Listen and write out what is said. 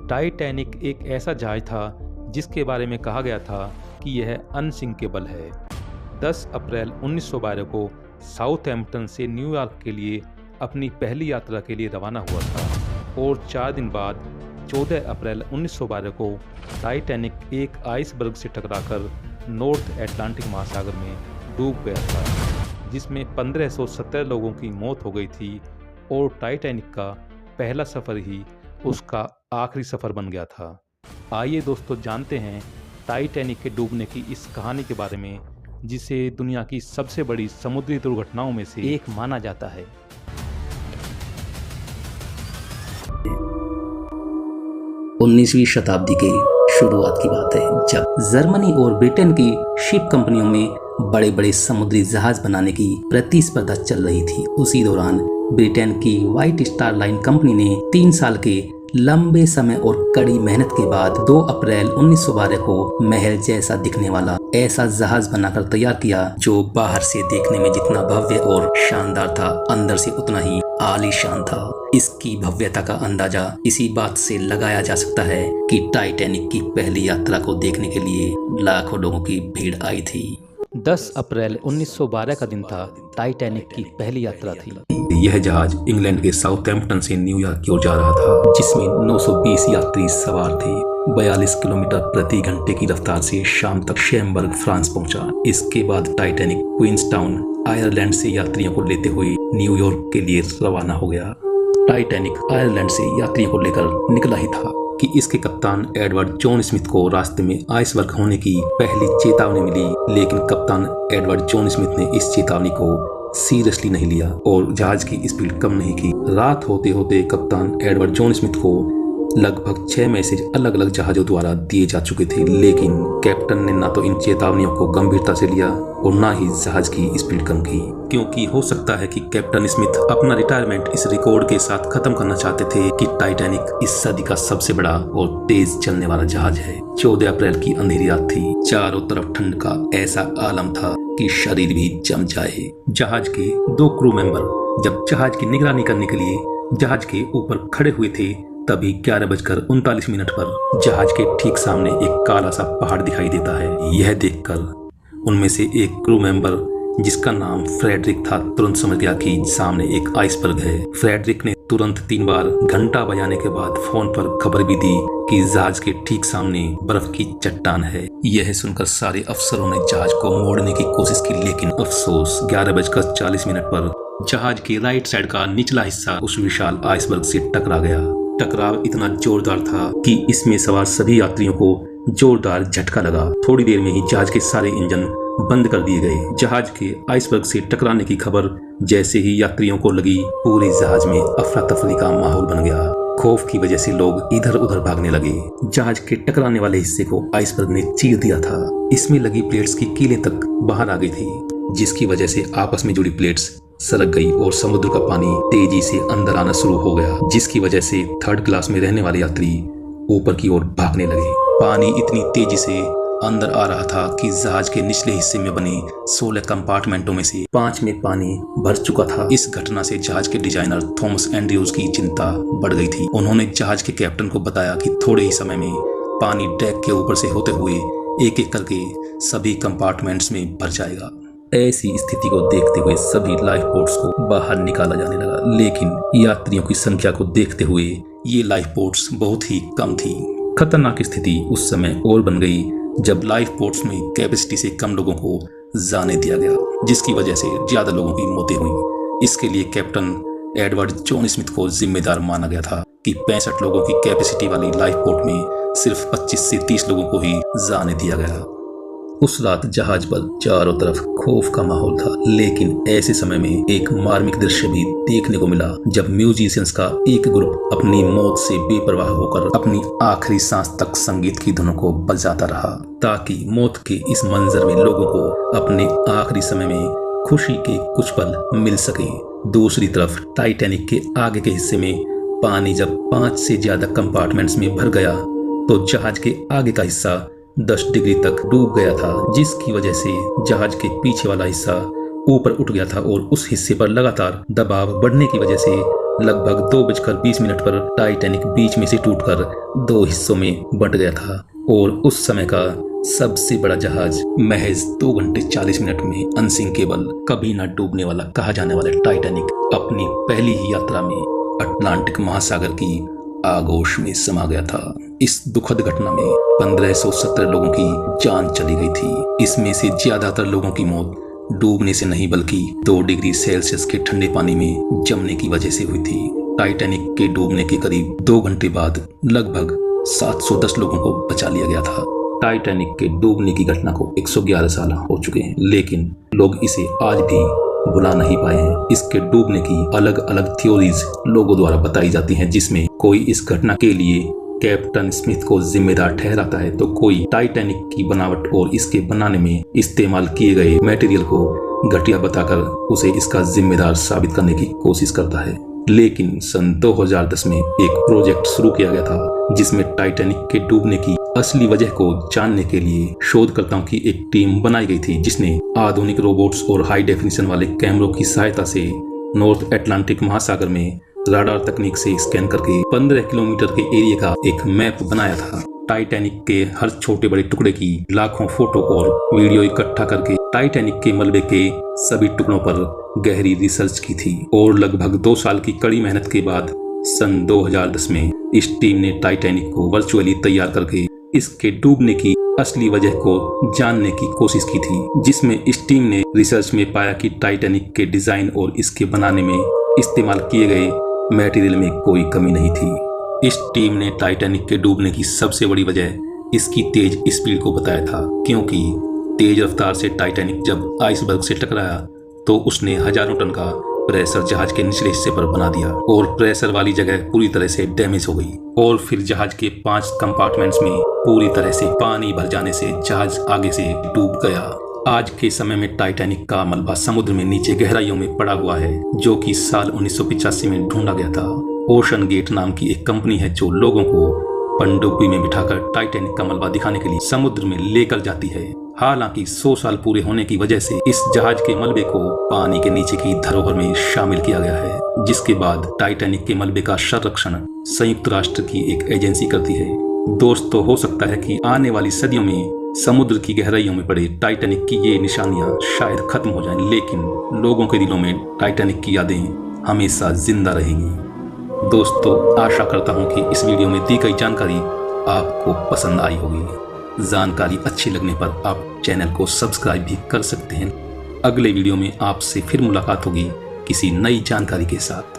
Titanic एक ऐसा जहाज था जिसके बारे में कहा गया था कि यह अनसिंकेबल है। 10 अप्रैल 1912 को साउथहैम्पटन से न्यूयॉर्क के लिए अपनी पहली यात्रा के लिए रवाना हुआ था और 4 दिन बाद 14 अप्रैल 1912 को टाइटैनिक एक आइसबर्ग से टकराकर नॉर्थ अटलांटिक महासागर में डूब गया था, जिसमें 1517 लोगों की मौत हो गई थी और टाइटैनिक का पहला सफ़र ही उसका आखिरी सफ़र बन गया था। आइए दोस्तों जानते हैं टाइटैनिक के डूबने की इस कहानी के बारे में, जिसे दुनिया की सबसे बड़ी समुद्री दुर्घटनाओं में से एक माना जाता है। उन्नीसवीं शताब्दी के शुरुआत की बात है, जब जर्मनी और ब्रिटेन की शिप कंपनियों में बड़े बड़े समुद्री जहाज बनाने की प्रतिस्पर्धा चल रही थी। उसी दौरान ब्रिटेन की व्हाइट स्टार लाइन कंपनी ने 3 साल के लंबे समय और कड़ी मेहनत के बाद 2 अप्रैल 1912 को महल जैसा दिखने वाला ऐसा जहाज बनाकर तैयार किया, जो बाहर से देखने में जितना भव्य और शानदार था, अंदर से उतना ही आलीशान था। इसकी भव्यता का अंदाजा इसी बात से लगाया जा सकता है कि टाइटैनिक की पहली यात्रा को देखने के लिए लाखों लोगों की भीड़ आई थी। 10 अप्रैल 1912 का दिन था। टाइटैनिक की पहली यात्रा थी। यह जहाज इंग्लैंड के साउथहैम्पटन से न्यूयॉर्क की ओर जा रहा था, जिसमें 920 यात्री सवार थे। 42 किलोमीटर प्रति घंटे की रफ्तार से शाम तक शेमबर्ग फ्रांस पहुंचा। इसके बाद टाइटैनिक क्वींसटाउन आयरलैंड से यात्रियों को लेते हुए न्यूयॉर्क के लिए रवाना हो गया। टाइटैनिक आयरलैंड से यात्रियों को लेकर निकला ही था कि इसके कप्तान एडवर्ड जॉन स्मिथ को रास्ते में आइसबर्ग होने की पहली चेतावनी मिली, लेकिन कप्तान एडवर्ड जॉन स्मिथ ने इस चेतावनी को सीरियसली नहीं लिया और जहाज की स्पीड कम नहीं की। रात होते होते कप्तान एडवर्ड जॉन स्मिथ को लगभग 6 मैसेज अलग अलग जहाजों द्वारा दिए जा चुके थे, लेकिन कैप्टन ने ना तो इन चेतावनियों को गंभीरता से लिया और ना ही जहाज की स्पीड कम की, क्योंकि हो सकता है कि कैप्टन स्मिथ अपना रिटायरमेंट इस रिकॉर्ड के साथ खत्म करना चाहते थे कि टाइटैनिक इस सदी का सबसे बड़ा और तेज चलने वाला जहाज है। 14 अप्रैल की अंधेरी रात थी। चारों तरफ ठंड का ऐसा आलम था कि शरीर भी जम जाए। जहाज के 2 क्रू मेंबर जब जहाज की निगरानी करने के लिए जहाज के ऊपर खड़े हुए थे, तभी 11:39 पर जहाज के ठीक सामने एक काला सा पहाड़ दिखाई देता है। यह देखकर उनमें से एक क्रू मेंबर, जिसका नाम फ्रेडरिक था, तुरंत समझ गया कि सामने एक आइसबर्ग है। फ्रेडरिक ने तुरंत 3 बार घंटा बजाने के बाद फोन पर खबर भी दी कि जहाज के ठीक सामने बर्फ की चट्टान है। यह सुनकर सारे अफसरों ने जहाज को मोड़ने की कोशिश की, लेकिन अफसोस 11:40 पर जहाज के राइट साइड का निचला हिस्सा उस विशाल आइसबर्ग से टकरा गया। टकराव इतना जोरदार था कि इसमें सवार सभी यात्रियों को जोरदार झटका लगा। थोड़ी देर में ही जहाज के सारे इंजन बंद कर दिए गए। जहाज के आइसबर्ग से टकराने की खबर जैसे ही यात्रियों को लगी, पूरे जहाज में अफरा तफरी का माहौल बन गया। खौफ की वजह से लोग इधर उधर भागने लगे। जहाज के टकराने वाले हिस्से को आइसबर्ग ने चीर दिया था। इसमें लगी प्लेट्स की कीलें तक बाहर आ गई थी, जिसकी वजह से आपस में जुड़ी प्लेट्स सरक गई और समुद्र का पानी तेजी से अंदर आना शुरू हो गया, जिसकी वजह से 3rd क्लास में रहने वाले यात्री ऊपर की ओर भागने लगे। पानी इतनी तेजी से अंदर आ रहा था कि जहाज के निचले हिस्से में बने 16 कंपार्टमेंटों में से 5 में पानी भर चुका था। इस घटना से जहाज के डिजाइनर थॉमस एंड्रयूज की चिंता बढ़ गई थी। उन्होंने जहाज के कैप्टन को बताया कि थोड़े ही समय में पानी डेक के ऊपर से होते हुए एक एक करके सभी कंपार्टमेंट्स में भर जाएगा। ऐसी स्थिति को देखते हुए सभी लाइफ बोट्स को बाहर निकाला जाने लगा, लेकिन यात्रियों की संख्या को देखते हुए ये लाइफ बोट्स बहुत ही कम थी। खतरनाक स्थिति उस समय और बन गई जब लाइफ बोट्स में कैपेसिटी से कम लोगों को जाने दिया गया, जिसकी वजह से ज्यादा लोगों की मौतें हुई। इसके लिए कैप्टन एडवर्ड जॉन स्मिथ को जिम्मेदार माना गया था कि 65 लोगों की कैपेसिटी वाली लाइफ बोट में सिर्फ 25 से 30 लोगों को ही जाने दिया गया। उस रात जहाज पर चारों तरफ खौफ का माहौल था, लेकिन ऐसे समय में एक मार्मिक दृश्य भी देखने को मिला, जब म्यूजिशियंस का एक ग्रुप अपनी मौत से बेपरवाह होकर अपनी आखिरी सांस तक संगीत की धुनों को बजाता रहा, ताकि मौत के इस मंजर में लोगों को अपने आखिरी समय में खुशी के कुछ पल मिल सके। दूसरी तरफ टाइटैनिक के आगे के हिस्से में पानी जब 5 से ज्यादा कंपार्टमेंट्स में भर गया, तो जहाज के आगे का हिस्सा 10 डिग्री तक डूब गया था, जिसकी वजह से जहाज के पीछे वाला हिस्सा ऊपर उठ गया था और उस हिस्से पर लगातार दबाव बढ़ने की वजह से लगभग 2:20 पर टाइटैनिक बीच में से टूटकर 2 हिस्सों में बंट गया था और उस समय का सबसे बड़ा जहाज महज 2 घंटे 40 मिनट में अनसिंकेबल, कभी न डूबने वाला कहा जाने वाला टाइटैनिक अपनी पहली ही यात्रा में अटलांटिक महासागर की आगोश में समा गया था। इस दुखद घटना में 1517 लोगों की जान चली गई थी। इसमें से ज्यादातर लोगों की मौत डूबने से नहीं बल्कि 2 डिग्री सेल्सियस के ठंडे पानी में जमने की वजह से हुई थी। टाइटैनिक के डूबने के करीब 2 घंटे बाद लगभग 710 लोगों को बचा लिया गया था। टाइटैनिक के डूबने की घटना को 111 साल हो चुके हैं, लेकिन लोग इसे आज भी भुला नहीं पाए हैं। इसके डूबने की अलग अलग थ्योरीज लोगों द्वारा बताई जाती हैं, जिसमें कोई इस घटना के लिए कैप्टन स्मिथ को जिम्मेदार ठहराता है तो कोई टाइटैनिक की बनावट और इसके बनाने में इस्तेमाल किए गए मटेरियल को घटिया बताकर उसे इसका जिम्मेदार साबित करने की कोशिश करता है। लेकिन सन 2010 में एक प्रोजेक्ट शुरू किया गया था जिसमें टाइटैनिक के डूबने की असली वजह को जानने के लिए शोधकर्ताओं की एक टीम बनाई गई थी, जिसने आधुनिक रोबोट्स और हाई डेफिनेशन वाले कैमरों की सहायता से नॉर्थ अटलांटिक महासागर में राडार तकनीक से स्कैन करके 15 किलोमीटर के एरिया का एक मैप बनाया था। टाइटैनिक के हर छोटे बड़े टुकड़े की लाखों फोटो और वीडियो इकट्ठा करके टाइटैनिक के मलबे के सभी टुकड़ों पर गहरी रिसर्च की थी और लगभग 2 साल की कड़ी मेहनत के बाद सन 2010 में इस टीम ने टाइटैनिक को वर्चुअली तैयार करके इसके डूबने की असली वजह को जानने की कोशिश की थी, जिसमें इस टीम ने रिसर्च में पाया कि टाइटैनिक के डिजाइन और इसके बनाने में इस्तेमाल किए गए मटेरियल में कोई कमी नहीं थी। इस टीम ने टाइटैनिक के डूबने की सबसे बड़ी वजह इसकी तेज स्पीड को बताया था, क्योंकि तेज रफ्तार से टाइटैनिक जब आइसबर्ग से टकराया तो उसने हजारों टन का प्रेशर जहाज के निचले हिस्से पर बना दिया और प्रेशर वाली जगह पूरी तरह से डैमेज हो गई और फिर जहाज के 5 कंपार्टमेंट्स में पूरी तरह से पानी भर जाने से जहाज आगे से डूब गया। आज के समय में टाइटैनिक का मलबा समुद्र में नीचे गहराइयों में पड़ा हुआ है, जो कि साल 1985 में ढूंढा गया था। ओशन गेट नाम की एक कंपनी है जो लोगों को पनडुब्बी में बिठाकर टाइटैनिक का मलबा दिखाने के लिए समुद्र में लेकर जाती है। हालांकि 100 साल पूरे होने की वजह से इस जहाज के मलबे को पानी के नीचे की धरोहर में शामिल किया गया है, जिसके बाद टाइटैनिक के मलबे का संरक्षण संयुक्त राष्ट्र की एक एजेंसी करती है। दोस्तों, हो सकता है कि आने वाली सदियों में समुद्र की गहराइयों में पड़े टाइटैनिक की ये निशानियां शायद खत्म हो जाएं, लेकिन लोगों के दिलों में टाइटैनिक की यादें हमेशा जिंदा रहेंगी। दोस्तों, आशा करता हूं कि इस वीडियो में दी गई जानकारी आपको पसंद आई होगी। जानकारी अच्छी लगने पर आप चैनल को सब्सक्राइब भी कर सकते हैं। अगले वीडियो में आपसे फिर मुलाकात होगी किसी नई जानकारी के साथ।